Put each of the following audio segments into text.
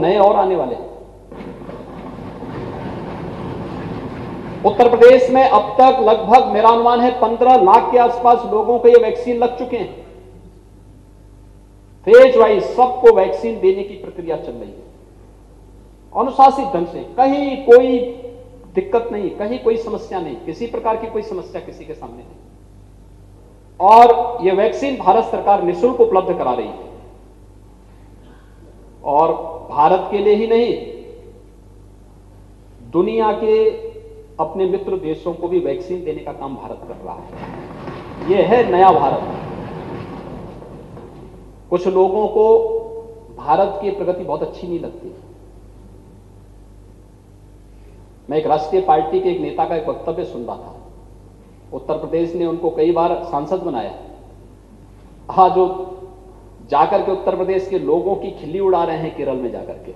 नए और आने वाले हैं। उत्तर प्रदेश में अब तक लगभग मेरा अनुमान है 15 लाख के आसपास लोगों को ये वैक्सीन लग चुके हैं। फेज वाइज सबको वैक्सीन देने की प्रक्रिया चल रही है अनुशासित ढंग से, कहीं कोई दिक्कत नहीं, कहीं कोई समस्या नहीं, किसी प्रकार की कोई समस्या किसी के सामने नहीं। और यह वैक्सीन भारत सरकार निःशुल्क उपलब्ध करा रही है और भारत के लिए ही नहीं, दुनिया के अपने मित्र देशों को भी वैक्सीन देने का काम भारत कर रहा है। यह है नया भारत। कुछ लोगों को भारत की प्रगति बहुत अच्छी नहीं लगती। मैं एक राष्ट्रीय पार्टी के एक नेता का एक वक्तव्य सुन रहा था। उत्तर प्रदेश ने उनको कई बार सांसद बनाया। हाँ, जो जाकर के उत्तर प्रदेश के लोगों की खिल्ली उड़ा रहे हैं केरल में जाकर के,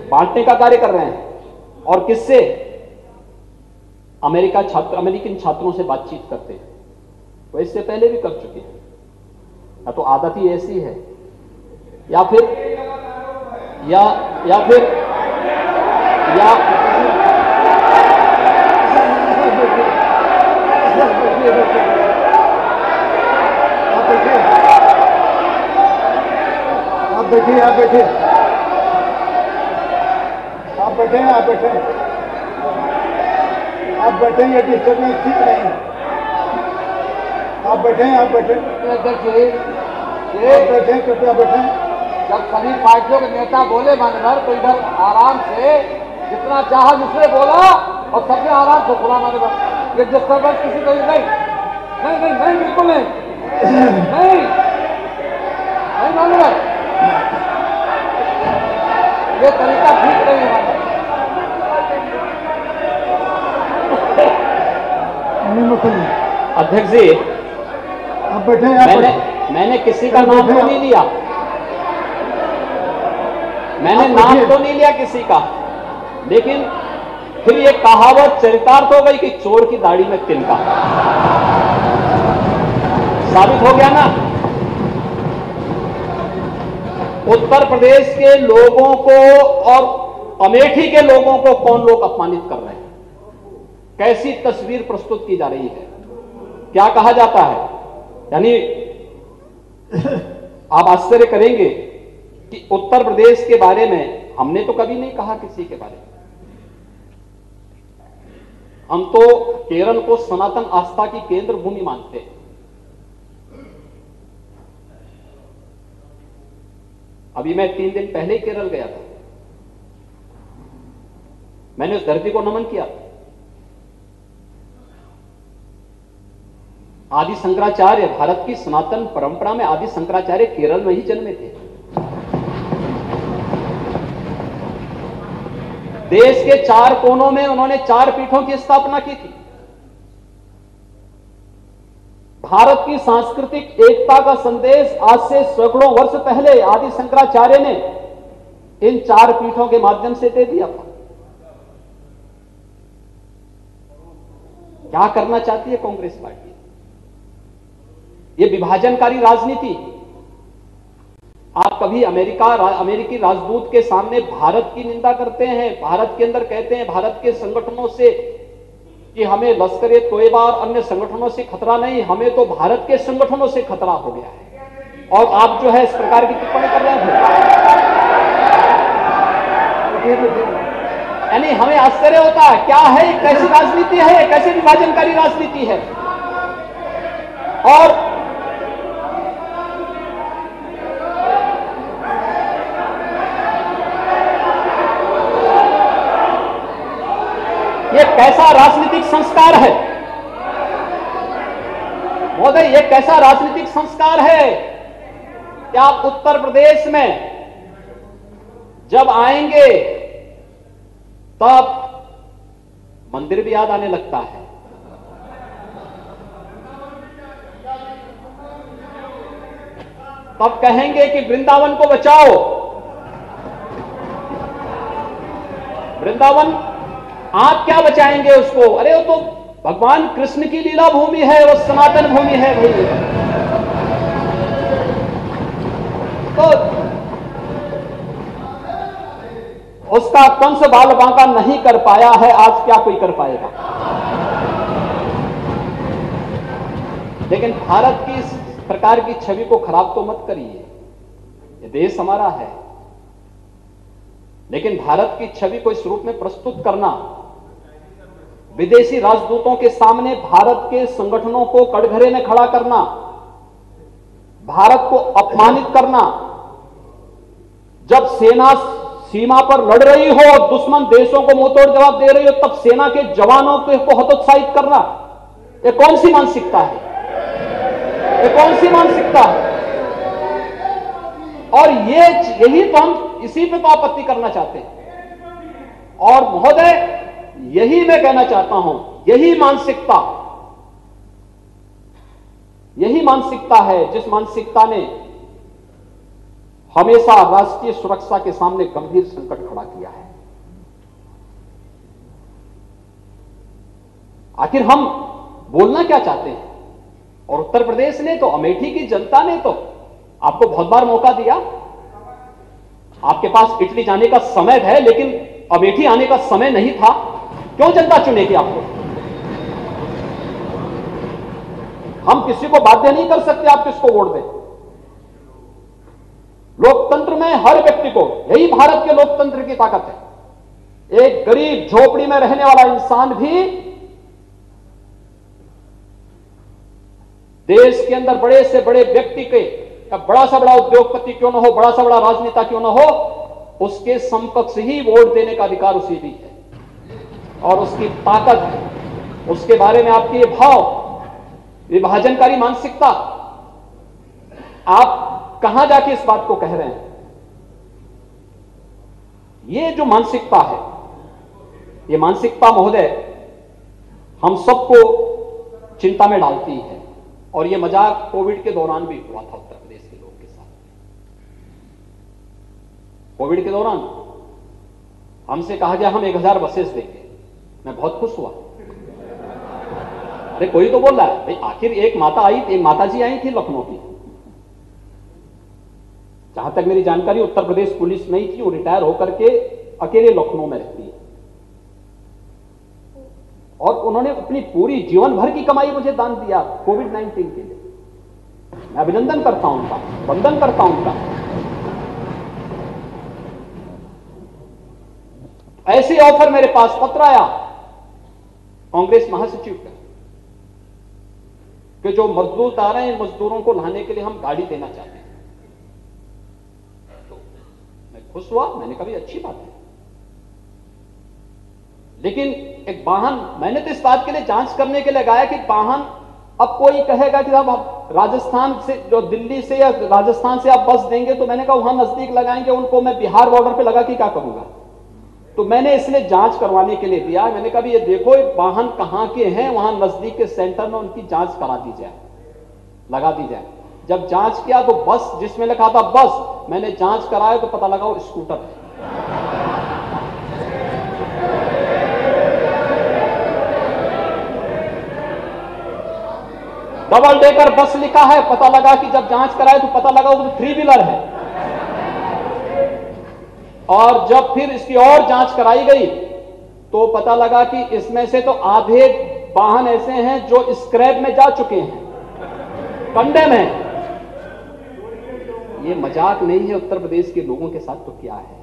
बांटने का कार्य कर रहे हैं। और किससे? अमेरिकन छात्रों से बातचीत करते हैं। वो इससे पहले भी कर चुके हैं। या तो आदत ही ऐसी है या फिर आप बैठिए आप बैठे, ये डिस्टर्बेंस ठीक नहीं है। आप बैठे कृपया बैठे। जब सभी पार्टियों के नेता बोले मान्यवर, तो इधर आराम से जितना चाहा जिसने बोला और सबने आराम से बोला मान्यवर। ये डिस्टर्बेंस किसी को नहीं, बिल्कुल नहीं मान्यवर, ये तरीका ठीक नहीं है। अध्यक्ष जी, आप बैठे। मैंने किसी का नाम तो नहीं लिया, मैंने नाम तो नहीं लिया किसी का, लेकिन फिर ये कहावत चरितार्थ हो गई कि चोर की दाढ़ी में तिनका। साबित हो गया ना। उत्तर प्रदेश के लोगों को और अमेठी के लोगों को कौन लोग अपमानित कर रहे हैं, कैसी तस्वीर प्रस्तुत की जा रही है। क्या कहा जाता है, यानी आप आश्चर्य करेंगे कि उत्तर प्रदेश के बारे में हमने तो कभी नहीं कहा किसी के बारे में। हम तो केरल को सनातन आस्था की केंद्र भूमि मानते हैं। अभी मैं 3 दिन पहले ही केरल गया था। मैंने उस धरती को नमन किया। आदि शंकराचार्य, भारत की सनातन परंपरा में आदि शंकराचार्य केरल में ही जन्मे थे। देश के 4 कोनों में उन्होंने 4 पीठों की स्थापना की थी। भारत की सांस्कृतिक एकता का संदेश आज से सैकड़ों वर्ष पहले आदि शंकराचार्य ने इन 4 पीठों के माध्यम से दे दिया था। क्या करना चाहती है कांग्रेस पार्टी? ये विभाजनकारी राजनीति। आप कभी अमेरिकी राजदूत के सामने भारत की निंदा करते हैं, भारत के अंदर कहते हैं भारत के संगठनों से कि हमें लश्कर-ए तोयबा और अन्य संगठनों से खतरा नहीं, हमें तो भारत के संगठनों से खतरा हो गया है, और आप जो है इस प्रकार की टिप्पणी कर रहे हैं। यानी हमें आश्चर्य होता है, क्या है, कैसी राजनीति है, कैसी विभाजनकारी राजनीति है। और ये कैसा राजनीतिक संस्कार है महोदय, ये कैसा राजनीतिक संस्कार है कि आप उत्तर प्रदेश में जब आएंगे तब मंदिर भी याद आने लगता है। तब कहेंगे कि वृंदावन को बचाओ। वृंदावन आप क्या बचाएंगे उसको? अरे वो तो भगवान कृष्ण की लीला भूमि है, वो सनातन भूमि है भाई। तो उसका कंस बाल बांका नहीं कर पाया है, आज क्या कोई कर पाएगा? लेकिन भारत की इस प्रकार की छवि को खराब तो मत करिए, ये देश हमारा है, लेकिन भारत की छवि को इस रूप में प्रस्तुत करना, विदेशी राजदूतों के सामने भारत के संगठनों को कटघरे में खड़ा करना, भारत को अपमानित करना, जब सेना सीमा पर लड़ रही हो और दुश्मन देशों को मुंहतोड़ जवाब दे रही हो, तब सेना के जवानों को हतोत्साहित करना, ये कौन सी मानसिकता है? ये कौन सी मानसिकता है? और यही तो हम इसी पे तो आपत्ति करना चाहते हैं। और महोदय, यही मैं कहना चाहता हूं, यही मानसिकता है जिस मानसिकता ने हमेशा राष्ट्रीय सुरक्षा के सामने गंभीर संकट खड़ा किया है। आखिर हम बोलना क्या चाहते हैं? और उत्तर प्रदेश ने तो, अमेठी की जनता ने तो आपको बहुत बार मौका दिया। आपके पास इटली जाने का समय है, लेकिन अमेठी आने का समय नहीं था। क्यों जनता चुनेगी आपको? हम किसी को बाध्य नहीं कर सकते आप किसको वोट दें। लोकतंत्र में हर व्यक्ति को, यही भारत के लोकतंत्र की ताकत है, एक गरीब झोपड़ी में रहने वाला इंसान भी देश के अंदर बड़े से बड़े व्यक्ति के, या बड़ा सा बड़ा उद्योगपति क्यों ना हो, बड़ा सा बड़ा राजनेता क्यों ना हो, उसके समकक्ष ही वोट देने का अधिकार उसे भी है। और उसकी ताकत, उसके बारे में आपके ये भाव, विभाजनकारी मानसिकता, आप कहां जाके इस बात को कह रहे हैं? ये जो मानसिकता है, ये मानसिकता महोदय हम सबको चिंता में डालती है। और ये मजाक कोविड के दौरान भी हुआ था उत्तर प्रदेश के लोगों के साथ। कोविड के दौरान हमसे कहा गया हम 1000 बसेस देंगे। मैं बहुत खुश हुआ। अरे कोई तो बोल रहा है भाई, आखिर एक माता जी आई थी लखनऊ की, जहां तक मेरी जानकारी उत्तर प्रदेश पुलिस में ही थी, वो रिटायर होकर के अकेले लखनऊ में रहती है, और उन्होंने अपनी पूरी जीवन भर की कमाई मुझे दान दिया कोविड-19 के लिए। मैं अभिनंदन करता हूं उनका, वंदन करता हूं उनका। ऐसे ऑफर मेरे पास पत्र आया कांग्रेस महासचिव का कि जो मजदूर आ रहे हैं, मजदूरों को लाने के लिए हम गाड़ी देना चाहते हैं। तो मैं खुश हुआ, मैंने कहा अच्छी बात है, लेकिन एक वाहन मैंने तो इस बात के लिए जांच करने के लिए गाया कि वाहन, अब कोई कहेगा कि अब राजस्थान से, जो दिल्ली से या राजस्थान से आप बस देंगे, तो मैंने कहा वहां नजदीक लगाएंगे, उनको मैं बिहार बॉर्डर पे लगा के क्या करूंगा? तो मैंने इसलिए जांच करवाने के लिए दिया। मैंने कहा ये देखो वाहन कहां के हैं, वहां नजदीक के सेंटर में उनकी जांच करा दी जाए, लगा दी जाए। जब जांच किया तो बस जिसमें लिखा था बस, मैंने जांच कराया तो पता लगा वो स्कूटर है। डबल डेकर बस लिखा है, पता लगा कि जब जांच कराए तो पता लगा वो 3 व्हीलर है। और जब फिर इसकी और जांच कराई गई तो पता लगा कि इसमें से तो आधे वाहन ऐसे हैं जो स्क्रैप में जा चुके हैं, कंडेम है। ये मजाक नहीं है उत्तर प्रदेश के लोगों के साथ, तो क्या है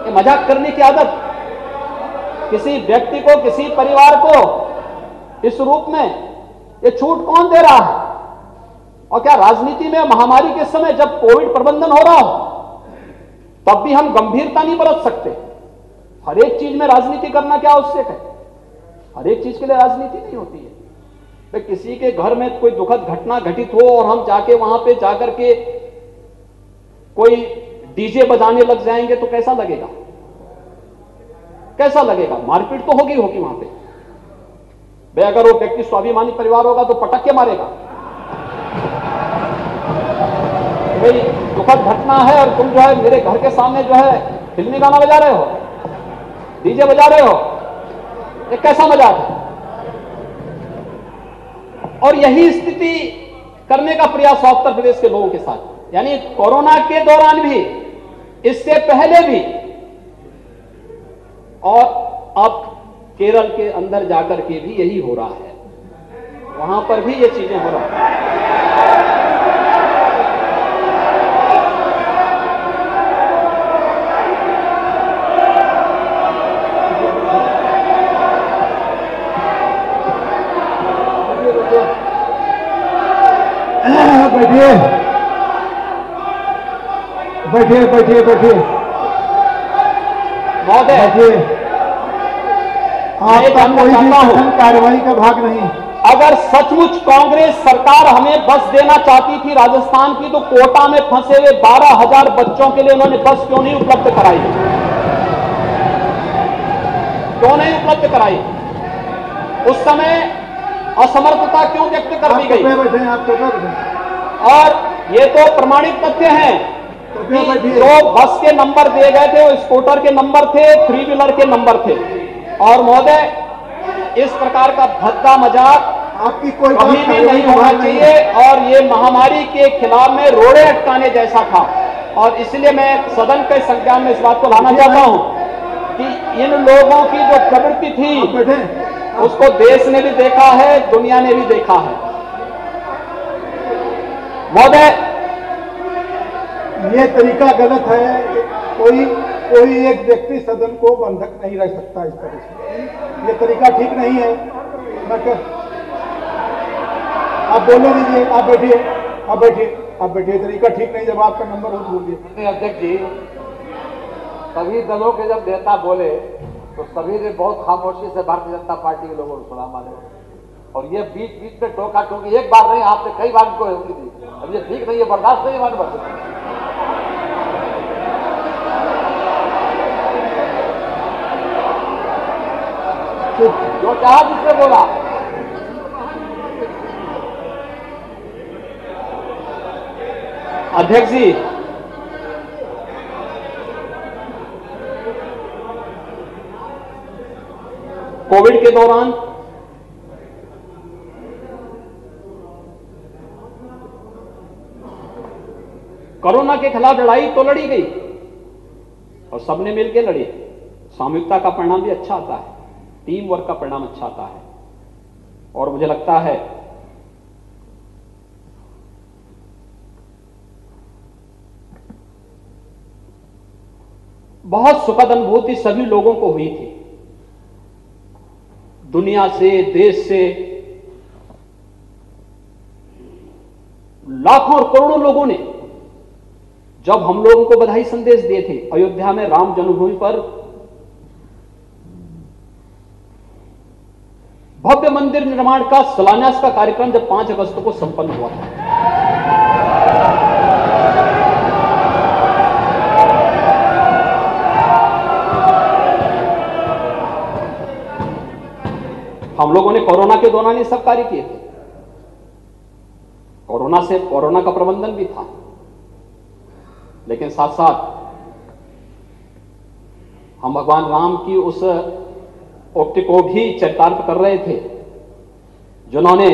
ये मजाक करने की आदत? किसी व्यक्ति को, किसी परिवार को इस रूप में ये छूट कौन दे रहा है? और क्या राजनीति में महामारी के समय जब कोविड प्रबंधन हो रहा हो तब भी हम गंभीरता नहीं बरत सकते? हर एक चीज में राजनीति करना क्या आवश्यक है? हर एक चीज के लिए राजनीति नहीं होती है। तो किसी के घर में कोई दुखद घटना घटित हो और हम जाके वहां पे जाकर के कोई डीजे बजाने लग जाएंगे तो कैसा लगेगा? कैसा लगेगा? मारपीट तो होगी वहां पे। भाई अगर वो व्यक्ति स्वाभिमानी परिवार होगा तो पटक के मारेगा। भाई दुखद घटना है और तुम जो है मेरे घर के सामने जो है फिल्मी गाना बजा रहे हो, डीजे बजा रहे हो, ये कैसा मजाक है? और यही स्थिति करने का प्रयास हुआ उत्तर प्रदेश के लोगों के साथ, यानी कोरोना के दौरान भी, इससे पहले भी, और अब केरल के अंदर जाकर के भी यही हो रहा है, वहां पर भी ये चीजें हो रही हैं। बैठिए बैठिए बैठिए बैठिए महोदय, बैठिए। आपका कोई भी कथन कार्रवाई का भाग नहीं। अगर सचमुच कांग्रेस सरकार हमें बस देना चाहती थी राजस्थान की, तो कोटा में फंसे हुए 12,000 बच्चों के लिए उन्होंने बस क्यों नहीं उपलब्ध कराई? क्यों नहीं उपलब्ध कराई? उस समय असमर्थता क्यों व्यक्त कर दी गई? और ये तो प्रमाणित तथ्य हैं कि जो बस के नंबर दिए गए थे वो स्कूटर के नंबर थे, 3 व्हीलर के नंबर थे। और महोदय, इस प्रकार का भद्दा मजाक आपकी कोई कभी भी नहीं होना चाहिए, और ये महामारी के खिलाफ में रोड़े अटकाने जैसा था। और इसलिए मैं सदन के संज्ञान में इस बात को लाना चाहता हूं कि इन लोगों की जो प्रवृत्ति थी उसको देश ने भी देखा है, दुनिया ने भी देखा है। महोदय, ये तरीका गलत है। कोई एक व्यक्ति सदन को बंधक नहीं रह सकता इस तरह से। ये तरीका ठीक नहीं है। आप बोलने दीजिए, आप बैठिए, आप बैठिए, आप बैठिए। तरीका ठीक नहीं, जब आपका नंबर हो तो बोलिए। अध्यक्ष जी, सभी दलों के जब नेता बोले तो सभी ने बहुत खामोशी से भारतीय जनता पार्टी के लोगों को सुना माने, और ये बीच बीच में टोका टोकी एक बार नहीं, आपने कई बार इनको होती थी। अब ये ठीक नहीं है, बर्दाश्त नहीं माने बस। जो चाहा जिसने बोला। अध्यक्ष जी, कोविड के दौरान कोरोना के खिलाफ लड़ाई तो लड़ी गई और सबने मिलकर लड़ी। सामूहिकता का परिणाम भी अच्छा आता है, टीम वर्क का परिणाम अच्छा आता है। और मुझे लगता है बहुत सुखद अनुभूति सभी लोगों को हुई थी, दुनिया से, देश से लाखों और करोड़ों लोगों ने जब हम लोगों को बधाई संदेश दिए थे। अयोध्या में राम जन्मभूमि पर भव्य मंदिर निर्माण का शिलान्यास का कार्यक्रम जब 5 अगस्त को संपन्न हुआ था, हम लोगों ने कोरोना के दौरान ये सब कार्य किए थे। कोरोना का प्रबंधन भी था, लेकिन साथ साथ हम भगवान राम की उस उक्ति को भी चरितार्थ कर रहे थे जिन्होंने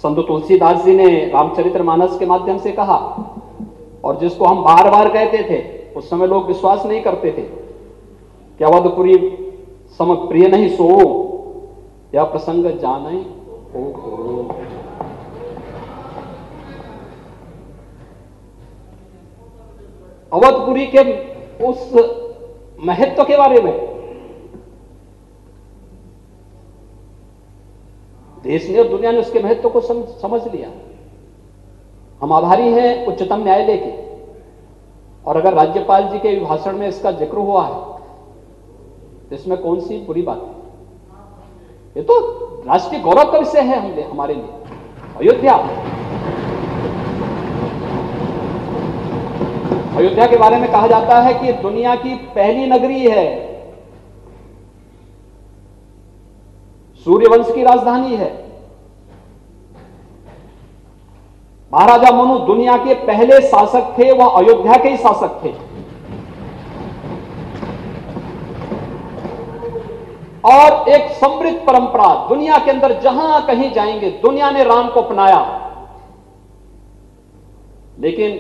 संत तुलसीदास जी ने रामचरितमानस के माध्यम से कहा, और जिसको हम बार बार कहते थे। उस समय लोग विश्वास नहीं करते थे कि अवधपुरी सम प्रिय नहीं सो, या प्रसंग जाने ओ। अवधपुरी के उस महत्व के बारे में देश ने और दुनिया ने उसके महत्व को समझ लिया। हम आभारी हैं उच्चतम न्यायालय के, और अगर राज्यपाल जी के भाषण में इसका जिक्र हुआ है तो इसमें कौन सी बुरी बात है? ये तो राष्ट्रीय गौरव का विषय है हमारे लिए। अयोध्या के बारे में कहा जाता है कि दुनिया की पहली नगरी है, सूर्यवंश की राजधानी है। महाराजा मनु दुनिया के पहले शासक थे, वह अयोध्या के ही शासक थे। और एक समृद्ध परंपरा दुनिया के अंदर जहां कहीं जाएंगे, दुनिया ने राम को अपनाया। लेकिन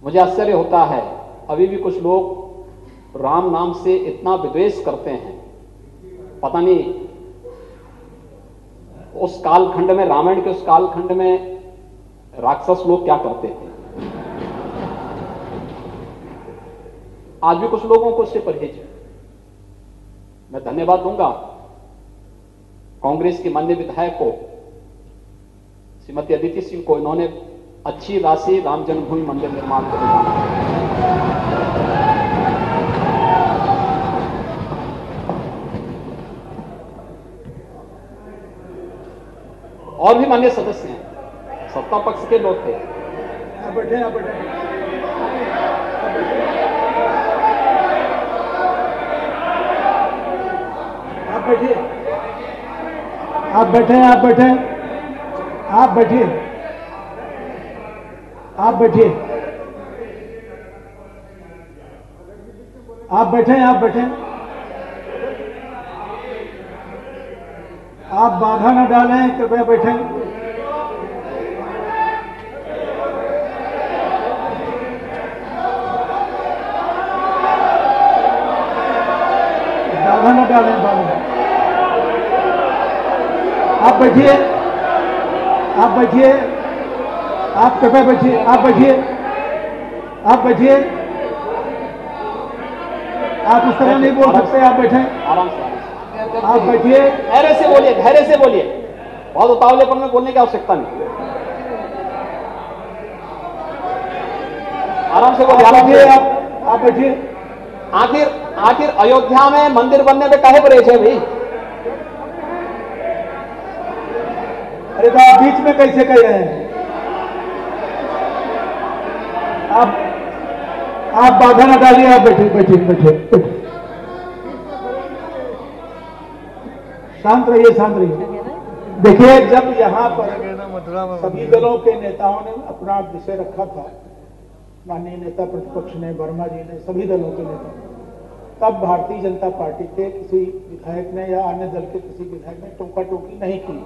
मुझे आश्चर्य होता है, अभी भी कुछ लोग राम नाम से इतना विद्वेष करते हैं। पता नहीं उस कालखंड में, रामायण के उस कालखंड में राक्षस लोग क्या करते थे। आज भी कुछ लोगों को उससे परहेज है। मैं धन्यवाद दूंगा कांग्रेस के माननीय विधायक को, श्रीमती अदिति सिंह को, इन्होंने अच्छी राशि राम जन्मभूमि मंदिर निर्माण को दिया। और भी माननीय सदस्य हैं, सत्ता पक्ष के लोग थे। आप बैठे, आप बैठे, आप बैठिए, आप बैठे, आप बैठे, आप बैठिए, आप बैठिए, आप बैठे, आप बैठे, आप बाधा न डालें, कृपया बैठें। बाधा न डालें, बाधा। आप बैठिए, आप बैठिए, आप कृपया बैठिए, आप बैठिए, आप बैठिए। आप इस तरह नहीं बोल सकते, आप बैठें, आराम से आप बैठिए। धैर्य से बोलिए, धैर्य से बोलिए, बहुत उतावलेपन में बोलने की आवश्यकता नहीं। आराम से बोलिए, आराम से। आप बैठिए। आखिर अयोध्या में मंदिर बनने में काहे परहेज है भाई? अरे तो आप बीच में कैसे कह रहे हैं? आप बाधा न डालिए, आप बैठिए, बैठिए, बैठिए, बैठिए। शांत रहिए, शांत रहिए। देखिए, जब यहाँ पर सभी दलों के नेताओं ने अपना विषय रखा था, माननीय नेता प्रतिपक्ष ने, वर्मा जी ने, सभी दलों के नेता, तब भारतीय जनता पार्टी के किसी विधायक ने या अन्य दल के किसी विधायक ने टोका टोकी नहीं की।